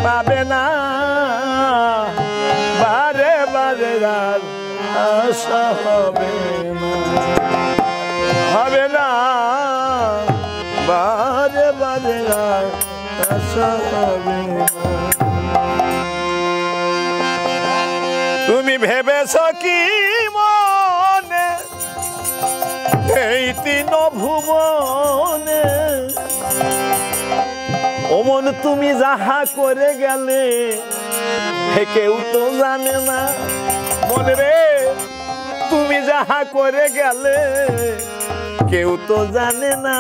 পাবে না বারে বারে আর আশা হবে না বারে বারে আর আশা হবে না তুমি ভেবেছ কি মনে এই তিন ভুবনে ওমন তুমি যাহা করে গেলে কেউ তো জানে না মনে রে তুমি যাহা করে গেলে কেউ তো জানে না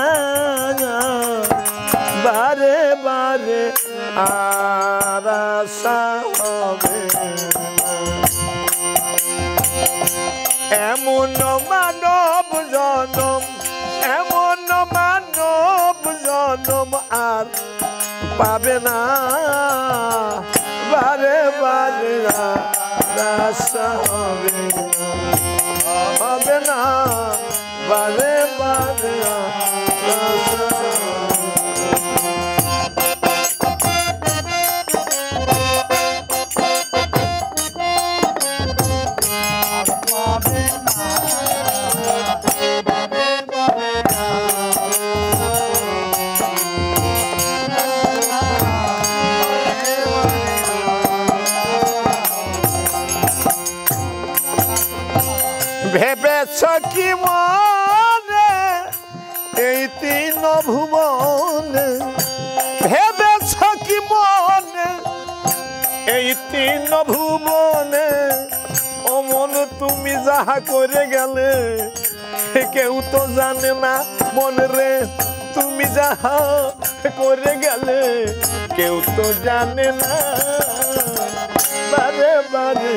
বারে বারে আর আশা হবে এমন মানব জনম আর পাবে না বারে বারে আশা হবে না বারে বারে আশা ভেবেছ কি মনে এই তিন ভুবনে ভেবেছ কি মনে এই তিন ভুবনে অমন তুমি যাহা করে গেলে কেউ তো জানে না মনে রে তুমি যাহা করে গেলে কেউ তো জানে না বারে বারে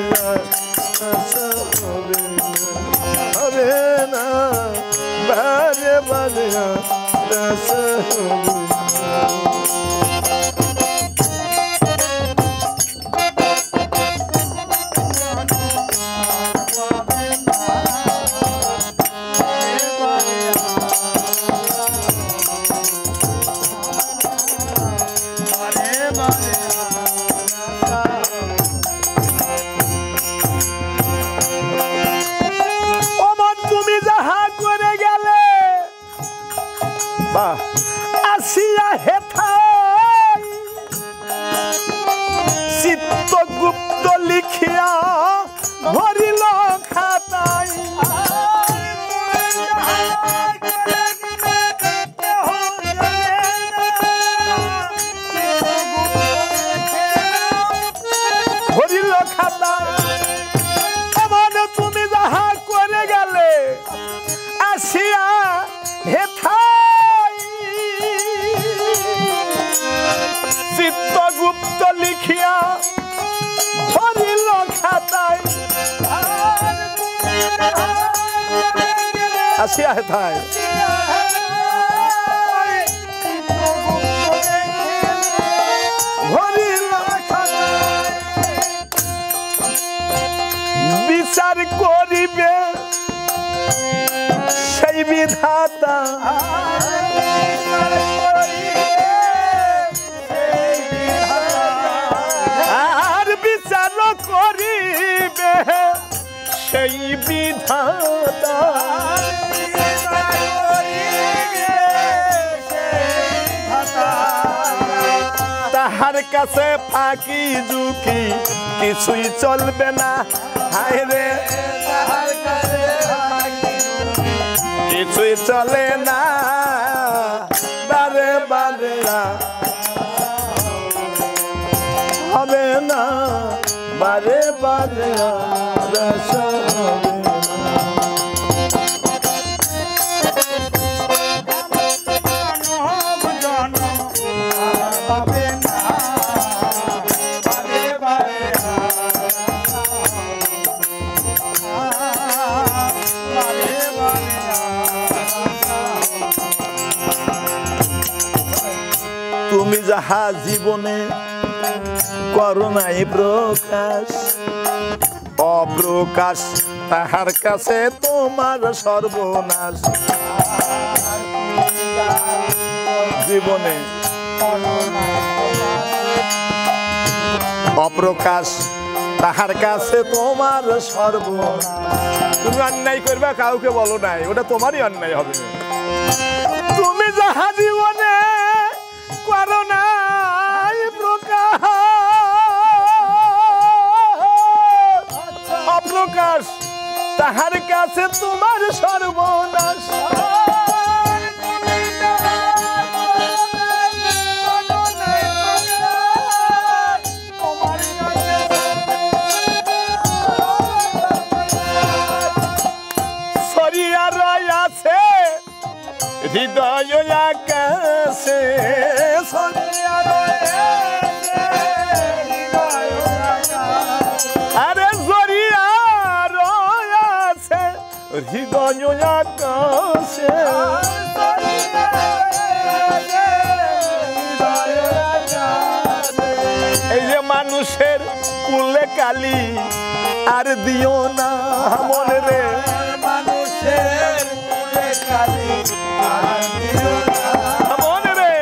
আশা হবে না বারে বারে আশা হবে আসিয়া হেথায় চিত্তগুপ্ত লিখিয়া ভরিল খাতায় ভরিল খাতায় এমন তুমি যাহা করে গেলে আসিয়া হেথায় চিত্তগুপ্ত লিখিয়া ভরিল খাতায় আসিয়া হেথায় ভরিল খাতায় বিচার করিবে সেই বিধাতা করিবে সেই বিধাতা তাহার কাছে ফাঁকি ঝুঁকি কিছুই চলবে না হায় রে কিছুই চলে না বারে বারে হবে না বারে বারে আশা হবে না তুমি যাহা জীবনে করো নাই প্রকাশ অপ্রকাশ তাহার কাছে তোমার সর্বনাশ জীবনে অপ্রকাশ তাহার কাছে তোমার সর্বনাশ। তুমি অন্যায় করবে কাউকে বলো নাই, ওটা তোমারই অন্যায় হবে। তুমি যাহা জীবনে করো নাই প্রকাশ, অপ্রকাশ তাহার কাছে তোমার সর্বনাশ। সরিয়া রয়াছে হৃদয় আকাশে, আরে সরিয়া রয়াছে হৃদয় আকাশে। এই যে মানুষের কুলে কালি আর দিও না মনে রে, মানুষের কুলে কালি আর দিও না মনে রে,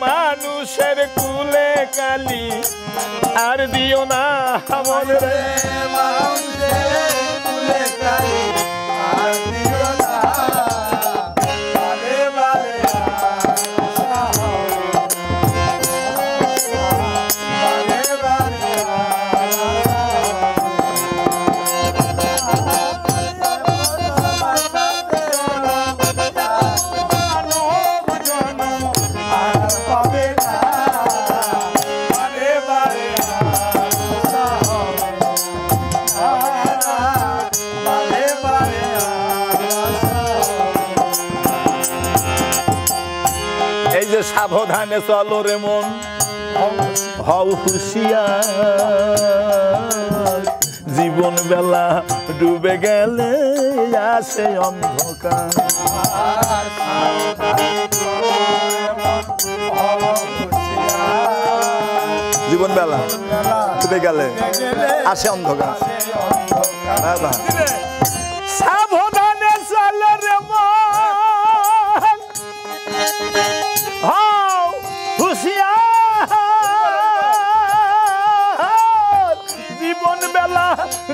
মানুষের কুলে কালি আর দিও না মনে রে, মানুষের কুলে কালি আর দিও না। বারে বারে সাবধানে চলো রে মন, হও হুঁশিয়ার, জীবন বেলা ডুবে গেলে আসে অন্ধকার। জীবন বেলা ডুবে গেলে আসে অন্ধকার। সাবধানে চলো রে মন, জীবন বেলা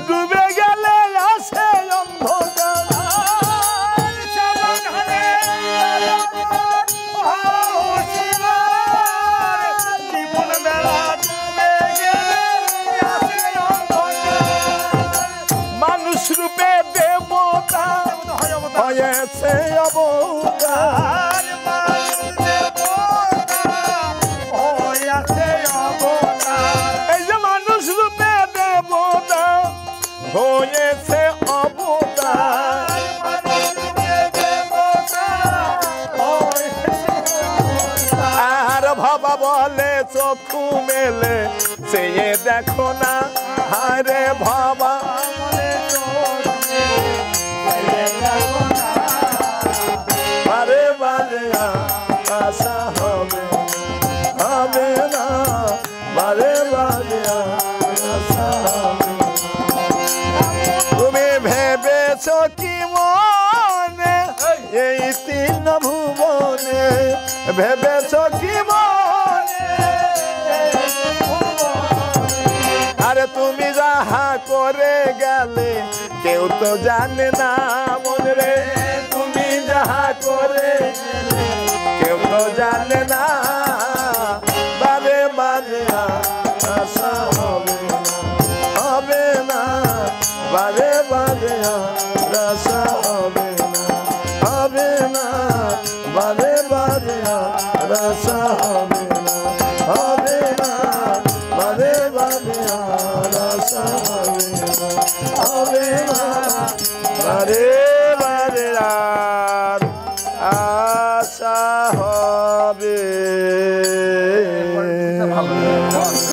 ডুবে গেলে আসে অন্ধকার। জীবন বেলা ডুবে গেলে আসে অন্ধকার। মানুষ রূপে দেবতা হয়েছে অবতার, এই যে মানুষ রূপে দেবতা হয়েছে অবতার। আর বাবা বলে চক্ষু মেলে চেয়ে দেখো না, আরে বাবা বারে বারে আশা হবে হবে না, বারে বারে আশা হবে। তুমি ভেবেছ কি মনে এই তিন ভুবনে, ভেবেছ কি মনে, আরে তুমি যাহা করে গেলে কেউ তো জানে না মনে রে, তুমি যাহা করে গেলে কেউ তো জানে না, বারে বারে আশা হবে হবে না, বারে বারে আশা হবে।